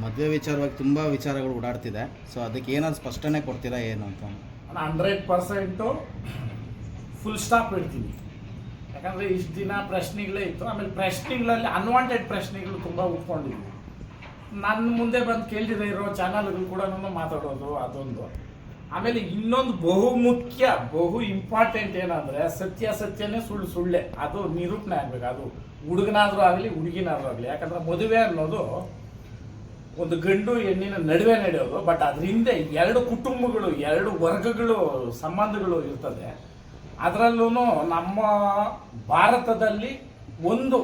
ಮದುವೆ ವಿಚಾರವಾಗಿ ತುಂಬ ವಿಚಾರಗಳು ಓಡಾಡ್ತಿದೆ. ಸೊ ಅದಕ್ಕೆ ಏನಾದ್ರು ಸ್ಪಷ್ಟನೆ ಕೊಡ್ತೀರಾ ಏನು ಅಂತ? ನಾನು 100% ಫುಲ್ ಸ್ಟಾಪ್ ಇಡ್ತೀನಿ. ಯಾಕಂದರೆ ಇಷ್ಟು ದಿನ ಪ್ರಶ್ನೆಗಳೇ ಇತ್ತು. ಆಮೇಲೆ ಪ್ರಶ್ನೆಗಳಲ್ಲಿ ಅನ್ವಾಂಟೆಡ್ ಪ್ರಶ್ನೆಗಳು ತುಂಬ ಉಟ್ಕೊಂಡಿದ್ವಿ. ನನ್ನ ಮುಂದೆ ಬಂದು ಕೇಳಿದೆ ಇರೋ ಚಾನಲ್ಗಳು ಕೂಡ ಮಾತಾಡೋದು ಅದೊಂದು. ಆಮೇಲೆ ಇನ್ನೊಂದು ಬಹು ಇಂಪಾರ್ಟೆಂಟ್ ಏನಂದರೆ ಸತ್ಯನೇ ಸುಳ್ಳೆ ಅದು ನಿರೂಪಣೆ ಆಗಬೇಕು. ಅದು ಹುಡುಗನಾದರೂ ಆಗಲಿ ಹುಡುಗಿನಾದರೂ ಆಗಲಿ. ಯಾಕಂದರೆ ಮದುವೆ ಅನ್ನೋದು ಒಂದು ಗಂಡು ಹೆಣ್ಣಿನ ನಡುವೆ ನಡೆಯೋದು. ಬಟ್ ಅದ್ರ ಹಿಂದೆ ಎರಡು ಕುಟುಂಬಗಳು, ಎರಡು ವರ್ಗಗಳು, ಸಂಬಂಧಗಳು ಇರ್ತದೆ. ಅದರಲ್ಲೂ ನಮ್ಮ ಭಾರತದಲ್ಲಿ ಒಂದು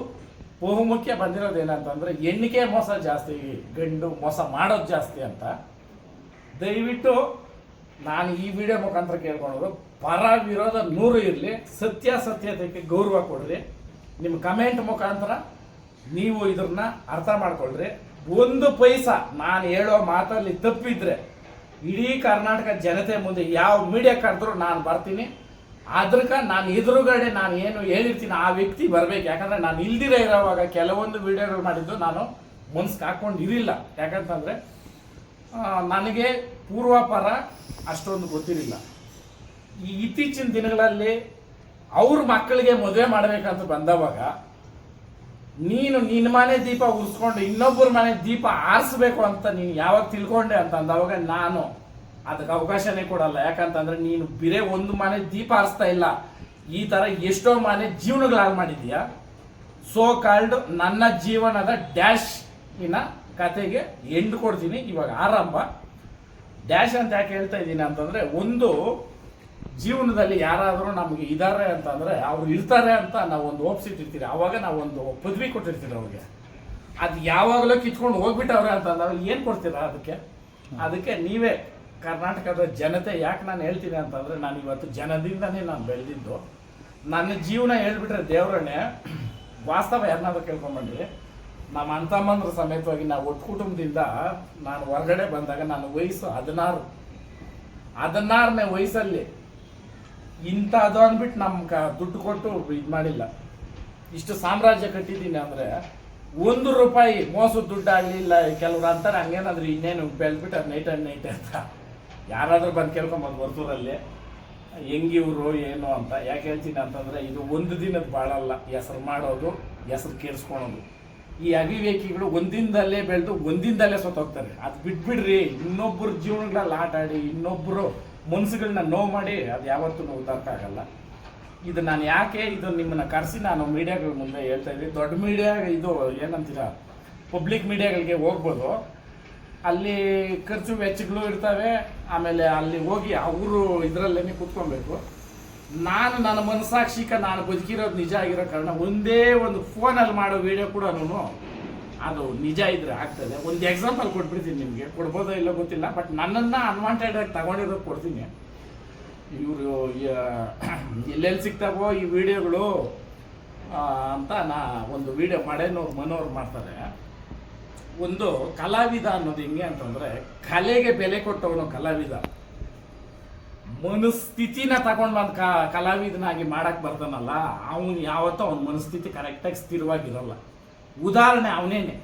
ಬಹುಮುಖ್ಯ ಬಂದಿರೋದು ಏನಂತಂದರೆ ಹೆಣ್ಣಿಗೆ ಮೋಸ ಜಾಸ್ತಿ, ಗಂಡು ಮೋಸ ಮಾಡೋದು ಜಾಸ್ತಿ ಅಂತ. ದಯವಿಟ್ಟು ನಾನು ಈ ವಿಡಿಯೋ ಮುಖಾಂತರ ಕೇಳ್ಕೊಳ್ಳೋದು, ಪರ ವಿರೋಧ 100 ಇರಲಿ, ಸತ್ಯತೆಗೆ ಗೌರವ ಕೊಡ್ರಿ. ನಿಮ್ಮ ಕಮೆಂಟ್ ಮುಖಾಂತರ ನೀವು ಇದನ್ನ ಅರ್ಥ ಮಾಡ್ಕೊಳ್ರಿ. ಒಂದು ಪೈಸಾ ನಾನು ಹೇಳೋ ಮಾತಲ್ಲಿ ತಪ್ಪಿದ್ರೆ ಇಡೀ ಕರ್ನಾಟಕ ಜನತೆ ಮುಂದೆ ಯಾವ ಮೀಡಿಯಾ ಕರೆದ್ರು ನಾನು ಬರ್ತೀನಿ. ಅದಕ್ಕೆ ನಾನು ಎದುರುಗಡೆ ನಾನು ಏನು ಹೇಳಿರ್ತೀನಿ ಆ ವ್ಯಕ್ತಿ ಬರಬೇಕು. ಯಾಕಂದರೆ ನಾನು ಇಲ್ದಿರ ಇರೋವಾಗ ಕೆಲವೊಂದು ವಿಡಿಯೋಗಳು ಮಾಡಿದ್ದು ನಾನು ಮನ್ಸಿಗೆ ಹಾಕ್ಕೊಂಡಿರಲಿಲ್ಲ. ಯಾಕಂತಂದರೆ ನನಗೆ ಪೂರ್ವಾಪರ ಅಷ್ಟೊಂದು ಗೊತ್ತಿರಲಿಲ್ಲ. ಈ ಇತ್ತೀಚಿನ ದಿನಗಳಲ್ಲಿ ಅವ್ರ ಮಕ್ಕಳಿಗೆ ಮದುವೆ ಮಾಡಬೇಕಂತ ಬಂದವಾಗ ನೀನು ನಿನ್ನ ಮನೆ ದೀಪ ಉರಿಸ್ಕೊಂಡು ಇನ್ನೊಬ್ಬರ ಮನೆ ದೀಪ ಆರಿಸ್ಬೇಕು ಅಂತ ನೀನು ಯಾವಾಗ ತಿಳ್ಕೊಂಡೆ ಅಂತ ಅಂದವಾಗ ನಾನು ಅದಕ್ಕೆ ಅವಕಾಶನೇ ಕೊಡಲ್ಲ. ಯಾಕಂತಂದ್ರೆ ನೀನು ಬೇರೆ ಒಂದು ಮನೆ ದೀಪ ಆರಿಸ್ತಾ ಇಲ್ಲ, ಈ ಥರ ಎಷ್ಟೋ ಮನೆ ಜೀವನಗಳಾಗಿ ಮಾಡಿದೀಯ. ಸೋ ಕಾಲ್ಡ್ ನನ್ನ ಜೀವನದ ಡ್ಯಾಶ್ ಇನ್ನ ಕತೆಗೆ ಎಂಡ್ ಕೊಡ್ತೀನಿ. ಇವಾಗ ಆರಂಭ. ಡ್ಯಾಶ್ ಅಂತ ಯಾಕೆ ಹೇಳ್ತಾ ಇದ್ದೀನಿ ಅಂತಂದರೆ, ಒಂದು ಜೀವನದಲ್ಲಿ ಯಾರಾದರೂ ನಮಗೆ ಇದ್ದಾರೆ ಅಂತಂದರೆ ಅವ್ರು ಇರ್ತಾರೆ ಅಂತ ನಾವು ಒಂದು ಒಪ್ಸಿಟ್ಟಿರ್ತೀರಿ. ಆವಾಗ ನಾವು ಒಂದು ಪದವಿ ಕೊಟ್ಟಿರ್ತೀರಿ ಅವ್ರಿಗೆ. ಅದು ಯಾವಾಗಲೂ ಕಿತ್ಕೊಂಡು ಹೋಗ್ಬಿಟ್ಟವ್ರೆ ಅಂತಂದಾಗ ಏನು ಕೊಡ್ತೀರಾ ಅದಕ್ಕೆ ನೀವೇ ಕರ್ನಾಟಕದ ಜನತೆ. ಯಾಕೆ ನಾನು ಹೇಳ್ತೀನಿ ಅಂತಂದರೆ, ನಾನು ಇವತ್ತು ಜನದಿಂದನೇ ನಾನು ಬೆಳೆದಿದ್ದು. ನನ್ನ ಜೀವನ ಹೇಳ್ಬಿಟ್ರೆ ದೇವರನ್ನೇ ವಾಸ್ತವ. ಯಾರನ್ನಾದ್ರೂ ಕೇಳ್ಕೊಂಬಂದ್ರಿ, ನಮ್ಮ ಅಣ್ತಮ್ಮಂದ್ರ ಸಮೇತವಾಗಿ ನಾವು ಒಟ್ಟು ಕುಟುಂಬದಿಂದ ನಾನು ಹೊರಗಡೆ ಬಂದಾಗ ನನ್ನ ವಯಸ್ಸು 16ನೇ ವಯಸ್ಸಲ್ಲಿ ಇಂಥದ್ದು ಅಂದ್ಬಿಟ್ಟು ನಮ್ಮ ದುಡ್ಡು ಕೊಟ್ಟು ಇದು ಮಾಡಿಲ್ಲ. ಇಷ್ಟು ಸಾಮ್ರಾಜ್ಯ ಕಟ್ಟಿದ್ದೀನಿ ಅಂದರೆ ₹1 ಮೋಸದ ದುಡ್ಡು ಆಗಲಿಲ್ಲ. ಕೆಲವ್ರು ಅಂತಾರೆ ಹಂಗೇನಾದ್ರು ಇನ್ನೇನು ಬೆಳೆದ್ಬಿಟ್ಟು ಅದು ನೈಟ್ ಅಂತ. ಯಾರಾದರೂ ಬಂದು ಕೇಳ್ಕೊಂಬಂದು ವರ್ತೂರಲ್ಲಿ ಹೆಂಗಿವ್ರು ಏನು ಅಂತ. ಯಾಕೆ ಹೇಳ್ತೀನಿ ಅಂತಂದರೆ, ಇದು ಒಂದು ದಿನದ ಬಾಳಲ್ಲ. ಹೆಸರು ಮಾಡೋದು, ಹೆಸರು ಕೇಳಿಸ್ಕೊಳೋದು. ಈ ಅವಿವೇಕಿಗಳು ಒಂದಿಂದಲೇ ಬೆಳೆದು ಒಂದಿಂದಲೇ ಸೊತ್ತೋಗ್ತಾರೆ. ಅದು ಬಿಟ್ಬಿಡ್ರಿ. ಇನ್ನೊಬ್ಬರ ಜೀವನಗಳಲ್ಲಿ ಆಟ ಆಡಿ ಇನ್ನೊಬ್ಬರು ಮನಸ್ಸುಗಳನ್ನ ನೋವು ಮಾಡಿ ಅದು ಯಾವತ್ತೂ ಉದ್ದಾರಕ್ಕಾಗಲ್ಲ. ಇದು ನಾನು ಯಾಕೆ ಇದು ನಿಮ್ಮನ್ನು ಕರೆಸಿ ನಾನು ಮೀಡಿಯಾಗಳ ಮುಂದೆ ಹೇಳ್ತಾ ಇದ್ದೀನಿ. ದೊಡ್ಡ ಮೀಡಿಯಾ ಇದು ಏನಂತೀರ, ಪಬ್ಲಿಕ್ ಮೀಡಿಯಾಗಳಿಗೆ ಹೋಗ್ಬೋದು. ಅಲ್ಲಿ ಖರ್ಚು ವೆಚ್ಚಗಳು ಇರ್ತವೆ. ಆಮೇಲೆ ಅಲ್ಲಿ ಹೋಗಿ ಅವರು ಇದರಲ್ಲೇ ಕೂತ್ಕೊಬೇಕು. ನಾನು ನನ್ನ ಮನಸ್ಸಾಕ್ಷಿಕ ನಾನು ಬದುಕಿರೋದು ನಿಜ ಆಗಿರೋ ಕಾರಣ ಒಂದೇ ಒಂದು ಫೋನಲ್ಲಿ ಮಾಡೋ ವಿಡಿಯೋ ಕೂಡ ಅದು ನಿಜ ಇದ್ರೆ ಆಗ್ತದೆ. ಒಂದು ಎಕ್ಸಾಂಪಲ್ ಕೊಟ್ಬಿಡ್ತೀನಿ ನಿಮಗೆ. ಕೊಡ್ಬೋದೋ ಇಲ್ಲೋ ಗೊತ್ತಿಲ್ಲ, ಬಟ್ ನನ್ನನ್ನು ಅನ್ವಾಂಟೆಡ್ ಆಗಿ ತಗೊಂಡಿರೋದು ಕೊಡ್ತೀನಿ. ಇವರು ಎಲ್ಲೆಲ್ಲಿ ಸಿಗ್ತಾವೋ ಈ ವಿಡಿಯೋಗಳು ಅಂತ ಒಂದು ವಿಡಿಯೋ ಮನೋರು ಮಾಡ್ತಾರೆ. ಒಂದು ಕಲಾವಿದ ಅನ್ನೋದು ಹೆಂಗೆ ಅಂತಂದರೆ, ಕಲೆಗೆ ಬೆಲೆ ಕೊಟ್ಟವನು ಕಲಾವಿದ. ಮನಸ್ಥಿತಿನ ತಗೊಂಡು ಬಂದು ಕಲಾವಿದನಾಗಿ ಮಾಡಕ್ಕೆ ಬರ್ತಾನಲ್ಲ, ಅವನು ಯಾವತ್ತೂ ಅವನ ಮನಸ್ಥಿತಿ ಕರೆಕ್ಟಾಗಿ ಸ್ಥಿರವಾಗಿರಲ್ಲ. ಉದಾಹರಣೆ ಅವನೇನೆ.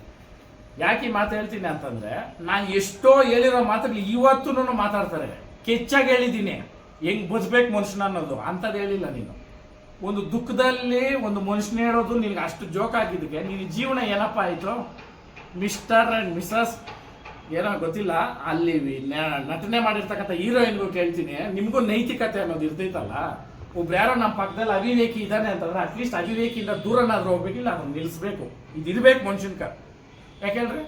ಯಾಕೆ ಮಾತು ಹೇಳ್ತೀನಿ ಅಂತಂದರೆ, ನಾನು ಎಷ್ಟೋ ಹೇಳಿರೋ ಮಾತಲ್ಲಿ ಇವತ್ತೂ ಮಾತಾಡ್ತಾರೆ. ಕೆಚ್ಚಾಗಿ ಹೇಳಿದ್ದೀನಿ ಹೆಂಗೆ ಬದುಕಬೇಕು ಮನುಷ್ಯನ ಅನ್ನೋದು. ಅಂಥದ್ದು ಹೇಳಿಲ್ಲ ನೀನು. ಒಂದು ದುಃಖದಲ್ಲಿ ಒಂದು ಮನುಷ್ಯನ ಹೇಳೋದು ನಿನಗೆ ಅಷ್ಟು ಜೋಕ್ ಆಗಿದ್ದಕ್ಕೆ ನಿನ್ನ ಜೀವನ ಏನಪ್ಪ ಆಯಿತು? ಮಿಸ್ಟರ್ ಆ್ಯಂಡ್ ಮಿಸಸ್ ಏನೋ ಗೊತ್ತಿಲ್ಲ, ಅಲ್ಲಿ ನಟನೆ ಮಾಡಿರ್ತಕ್ಕಂಥ ಹೀರೋಯಿನ್ಗೂ ಕೇಳ್ತೀನಿ, ನಿಮಗೂ ನೈತಿಕತೆ ಅನ್ನೋದು ಇರ್ತೈತಲ್ಲ. ಒಬ್ರು ಯಾರೋ ನಮ್ಮ ಪಕ್ಕದಲ್ಲಿ ಅವಿವೇಕಿ ಇದ್ದಾನೆ ಅಂತಂದ್ರೆ ಅಟ್ಲೀಸ್ಟ್ ಅವಿವೇಕಿಯಿಂದ ದೂರನಾದ್ರೂ ಹೋಗ್ಬೇಕಿಲ್ಲ, ಅದನ್ನು ನಿಲ್ಲಿಸ್ಬೇಕು. ಇದಿರ್ಬೇಕು ಮನುಷ್ಯನ್ಕ. ಯಾಕೆಂದ್ರೆ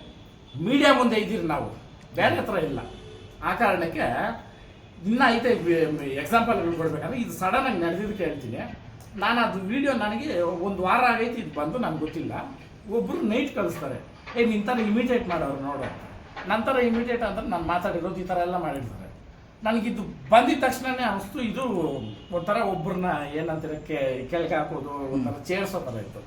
ಮೀಡಿಯಾ ಮುಂದೆ ಇದ್ದೀರಿ ನಾವು, ಬೇರೆ ಹತ್ರ ಇಲ್ಲ. ಆ ಕಾರಣಕ್ಕೆ ಇನ್ನೂ ಐತೆ ಎಕ್ಸಾಂಪಲ್ಗಳು ಕೊಡ್ಬೇಕಂದ್ರೆ, ಇದು ಸಡನ್ ಆಗಿ ನಡೆದಿದ್ದಕ್ಕೆ ಹೇಳ್ತೀನಿ. ನಾನು ಅದು ವಿಡಿಯೋ ನನಗೆ 1 ವಾರ ಆಗೈತಿ ಇದು ಬಂದು, ನನಗೆ ಗೊತ್ತಿಲ್ಲ. ಒಬ್ಬರು ನೈಟ್ ಕಳಿಸ್ತಾರೆ, ನಿಂತರ ಇಮಿಟೇಟ್ ಮಾಡೋರು ನೋಡೋ. ನಂತರ ಇಮಿಟೇಟ್ ಅಂತ ನಾನು ಮಾತಾಡಿರೋದು ಈ ಥರ ಎಲ್ಲ ಮಾಡಿರ್ತಾರೆ. ನನಗಿದು ಬಂದಿದ ತಕ್ಷಣವೇ ಅನಿಸ್ತು, ಇದು ಒಂಥರ ಒಬ್ಬರನ್ನ ಏನಂತೀರ ಕೆಳಗೆ ಹಾಕೋದು, ಒಂಥರ ಚೇರ್ಸೋ ಥರ ಇತ್ತು.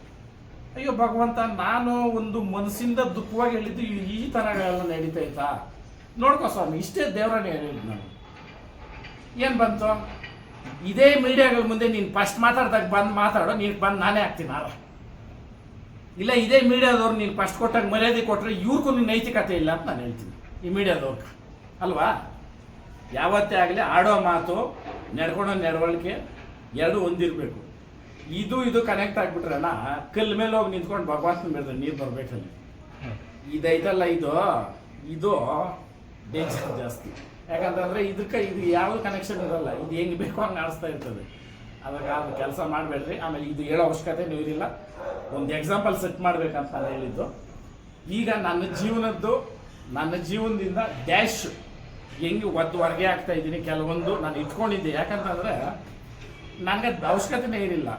ಅಯ್ಯೋ ಭಗವಂತ, ನಾನು ಒಂದು ಮನಸ್ಸಿಂದ ದುಃಖವಾಗಿ ಹೇಳಿದ್ದು ಈ ಥರ ಎಲ್ಲ ನಡೀತೈತಾ? ನೋಡ್ಕೋ ಸ್ವಾಮಿ, ಇಷ್ಟೇ ದೇವರನ್ನೇ ಹೇಳಿದ್ದು ನಾನು. ಏನು ಬಂತು? ಇದೇ ಮೀಡಿಯಾಗಳ ಮುಂದೆ ನೀನು ಫಸ್ಟ್ ಮಾತಾಡ್ದಾಗ ಬಂದು ಮಾತಾಡೋ, ನೀನು ಬಂದು ನಾನೇ ಹಾಕ್ತೀನಿ. ಇಲ್ಲ ಇದೇ ಮೀಡಿಯಾದವ್ರು ನೀನು ಫಸ್ಟ್ ಕೊಟ್ಟಾಗ ಮರ್ಯಾದೆ ಕೊಟ್ಟರೆ ಇವ್ರಿಗೂ ನೀನು ನೈತಿಕತೆ ಇಲ್ಲ ಅಂತ ನಾನು ಹೇಳ್ತೀನಿ ಈ ಮೀಡಿಯಾದವ್ರಿಗೆ ಅಲ್ವಾ. ಯಾವತ್ತೇ ಆಗಲಿ ಆಡೋ ಮಾತು ನಡ್ಕೊಳೋ ನಡವಳಿಕೆ ಎರಡು ಹೊಂದಿರಬೇಕು. ಇದು ಕನೆಕ್ಟ್ ಆಗಿಬಿಟ್ರಲ್ಲ ಕಲ್ ಮೇಲೆ ಹೋಗಿ ನಿಂತ್ಕೊಂಡು ಭಗವಂತನ ಮೇಲೆ ನೀರು ಬರಬೇಕಲ್ಲಿ. ಇದೈತಲ್ಲ ಇದು ಡೇಂಜರ್ ಜಾಸ್ತಿ. ಯಾಕಂತಂದರೆ ಇದು ಯಾವ ಕನೆಕ್ಷನ್ ಇರಲ್ಲ. ಇದು ಹೆಂಗೆ ಬೇಕೋ ಹಂಗೆ ಆಡಿಸ್ತಾ ಇರ್ತದೆ. ಅವಾಗ ಅದು ಕೆಲಸ ಮಾಡಬೇಡ್ರಿ. ಆಮೇಲೆ ಇದು ಹೇಳೋ ಅವಶ್ಯಕತೆನೂ ಇರಲಿಲ್ಲ. ಒಂದು ಎಕ್ಸಾಂಪಲ್ ಸೆಟ್ ಮಾಡಬೇಕಂತ ನಾನು ಹೇಳಿದ್ದು. ಈಗ ನನ್ನ ಜೀವನದಿಂದ ಡ್ಯಾಶ್ ಹೆಂಗೆ ಹೊರಗೆ ಆಗ್ತಾ ಇದ್ದೀನಿ. ಕೆಲವೊಂದು ನಾನು ಇಟ್ಕೊಂಡಿದ್ದೆ. ಯಾಕಂತಂದರೆ ನನಗೆ ಅವಶ್ಯಕತೆನೇ ಇರಲಿಲ್ಲ.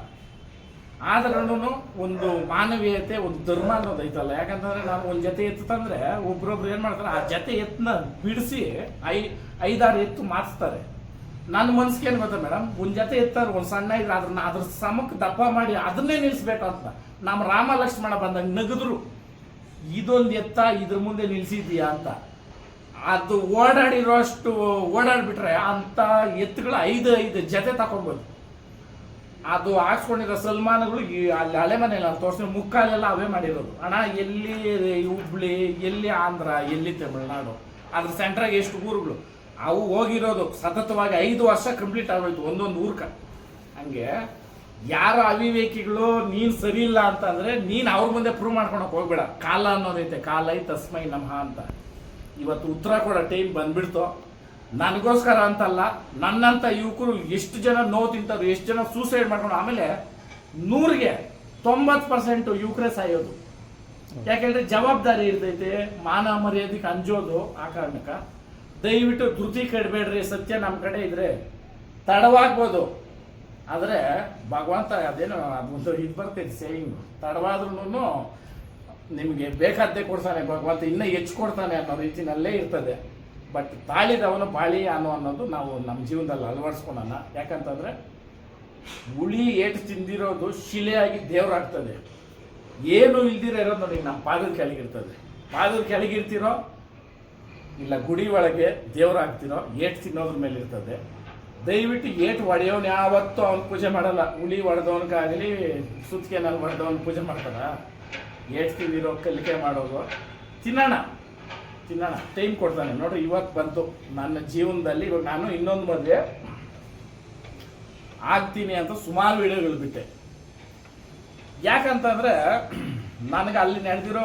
ಆದ್ರೂ ಒಂದು ಮಾನವೀಯತೆ, ಒಂದು ಧರ್ಮ ಅನ್ನೋದು ಐತಲ್ಲ. ಯಾಕಂತಂದರೆ ನಾನು ಒಂದು ಜೊತೆ ಎತ್ತು ತಂದರೆ ಒಬ್ರೊಬ್ರು ಏನು ಮಾಡ್ತಾರೆ, ಆ ಜೊತೆ ಎತ್ತನ್ನ ಬಿಡಿಸಿ 5-6 ಎತ್ತು ಮಾರಿಸ್ತಾರೆ. ನನ್ನ ಮನ್ಸಿಗೆ ಏನು ಗೊತ್ತಾ ಮೇಡಮ್, ಒಂದು ಜೊತೆ ಎತ್ತಾರೆ, ಒಂದು ಸಣ್ಣ ಇದ್ರೆ ಅದ್ರ ಸಮಕ್ಕೆ ದಪ್ಪ ಮಾಡಿ ಅದನ್ನೇ ನಿಲ್ಲಿಸ್ಬೇಕು ಅಂತ. ನಮ್ಮ ರಾಮ ಲಕ್ಷ್ಮಣ ಬಂದಾಗ ನಗದ್ರು, ಇದೊಂದು ಎತ್ತ ಇದ್ರ ಮುಂದೆ ನಿಲ್ಸಿದ್ಯಾ ಅಂತ. ಅದು ಓಡಾಡಿರೋಷ್ಟು ಓಡಾಡ್ಬಿಟ್ರೆ ಅಂಥ ಎತ್ತುಗಳು 5 ಜೊತೆ ತಗೊಬೋದು. ಅದು ಹಾಕ್ಸ್ಕೊಂಡಿರೋ ಸಲ್ಮಾನ್ಗಳು ಅಲ್ಲಿ ಹಳೆ ಮನೆಯಲ್ಲಿ ನಾನು ತೋರಿಸಿ ಮುಕ್ಕಾಲೆಲ್ಲ ಅವೇ ಮಾಡಿರೋದು. ಅಣ್ಣ ಎಲ್ಲಿ ಹುಬ್ಳಿ, ಎಲ್ಲಿ ಆಂಧ್ರ, ಎಲ್ಲಿ ತಮಿಳ್ನಾಡು, ಅದ್ರ ಸೆಂಟ್ರಾಗ ಎಷ್ಟು ಊರುಗಳು ಅವು ಹೋಗಿರೋದು ಸತತವಾಗಿ 5 ವರ್ಷ ಕಂಪ್ಲೀಟ್ ಆಗೋಯ್ತು ಒಂದೊಂದು ಊರ್ಕ. ಹಂಗೆ ಯಾರು ಅವಿವೇಕಿಗಳು ನೀನು ಸರಿ ಇಲ್ಲ ಅಂತಂದರೆ ನೀನು ಅವ್ರ ಮುಂದೆ ಪ್ರೂವ್ ಮಾಡ್ಕೊಳಕ್ಕೆ ಹೋಗ್ಬೇಡ. ಕಾಲ ಅನ್ನೋದೈತೆ, ಕಾಲೈ ತಸ್ಮೈ ನಮಃ ಅಂತ. ಇವತ್ತು ಉತ್ತರ ಕೊಡೋ ಟೈಮ್ ಬಂದ್ಬಿಡ್ತು. ನನಗೋಸ್ಕರ ಅಂತಲ್ಲ, ನನ್ನಂಥ ಯುವಕರು ಎಷ್ಟು ಜನ ನೋವು ತಿಂತಾರೆ, ಎಷ್ಟು ಜನ ಸೂಸೈಡ್ ಮಾಡ್ಕೊಂಡು. ಆಮೇಲೆ 100ಗೆ 90% ಯುವಕರೇ ಸಾಯೋದು. ಯಾಕೆಂದರೆ ಜವಾಬ್ದಾರಿ ಇರ್ತೈತೆ, ಮಾನ ಮರ್ಯಾದೆಗೆ ಅಂಜೋದು. ಆ ಕಾರಣಕ್ಕೆ ದಯವಿಟ್ಟು ಧೃತಿ ಕೆಡಬೇಡ್ರಿ. ಸತ್ಯ ನಮ್ಮ ಕಡೆ ಇದ್ರೆ ತಡವಾಗ್ಬೋದು, ಆದರೆ ಭಗವಂತ ಅದೇನೋ ಅದೊಂದು ಇದು ಬರ್ತೈತೆ ಸೇಯಿಂಗ್, ತಡವಾದ್ರೂ ನಿಮಗೆ ಬೇಕಾದ್ದೇ ಕೊಡ್ತಾನೆ ಭಗವಂತ, ಇನ್ನೂ ಹೆಚ್ಚು ಕೊಡ್ತಾನೆ ಅನ್ನೋ ರೀತಿನಲ್ಲೇ ಇರ್ತದೆ. ಬಟ್ ತಾಳಿದವನು ಬಾಳಿ ಅನ್ನೋದು ನಾವು ನಮ್ಮ ಜೀವನದಲ್ಲಿ ಅಳವಡಿಸ್ಕೊಳೋಣ. ಯಾಕಂತಂದರೆ ಹುಳಿ ಏಟು ತಿಂದಿರೋದು ಶಿಲೆಯಾಗಿ ದೇವರಾಗ್ತದೆ. ಏನು ಇಲ್ದಿರ ಇರೋದು ನೋಡಿ ನಮ್ಮ ಪಾದದ ಕೆಳಗಿರ್ತದೆ. ಪಾದದ ಕೆಳಗಿರ್ತಿರೋ ಇಲ್ಲ ಗುಡಿ ಒಳಗೆ ದೇವರಾಗ್ತಿರೋ ಏಟು ತಿನ್ನೋದ್ರ ಮೇಲೆ ಇರ್ತದೆ. ದಯವಿಟ್ಟು ಏಟು ಹೊಡೆಯೋನು ಯಾವತ್ತೂ ಅವ್ನು ಪೂಜೆ ಮಾಡಲ್ಲ. ಹುಳಿ ಹೊಡೆದವನಿಗಾಗಲಿ ಸುತ್ತಿಗೆನಲ್ಲಿ ಹೊಡೆದವನು ಪೂಜೆ ಮಾಡ್ತಾರ? ಏಟು ತಿಂದಿರೋ ಕಲಿಕೆ ಮಾಡೋದು. ತಿನ್ನೋಣ, ಟೈಮ್ ಕೊಡ್ತಾನೆ ನೋಡ್ರಿ. ಇವತ್ತು ಬಂತು ನನ್ನ ಜೀವನದಲ್ಲಿ. ಇವಾಗ ನಾನು ಇನ್ನೊಂದು ಮದುವೆ ಆಗ್ತೀನಿ ಅಂತ ಸುಮಾರು ವಿಡಿಯೋಗಳು ಬಿಟ್ಟೆ. ಯಾಕಂತಂದರೆ ನನಗೆ ಅಲ್ಲಿ ನಡೆದಿರೋ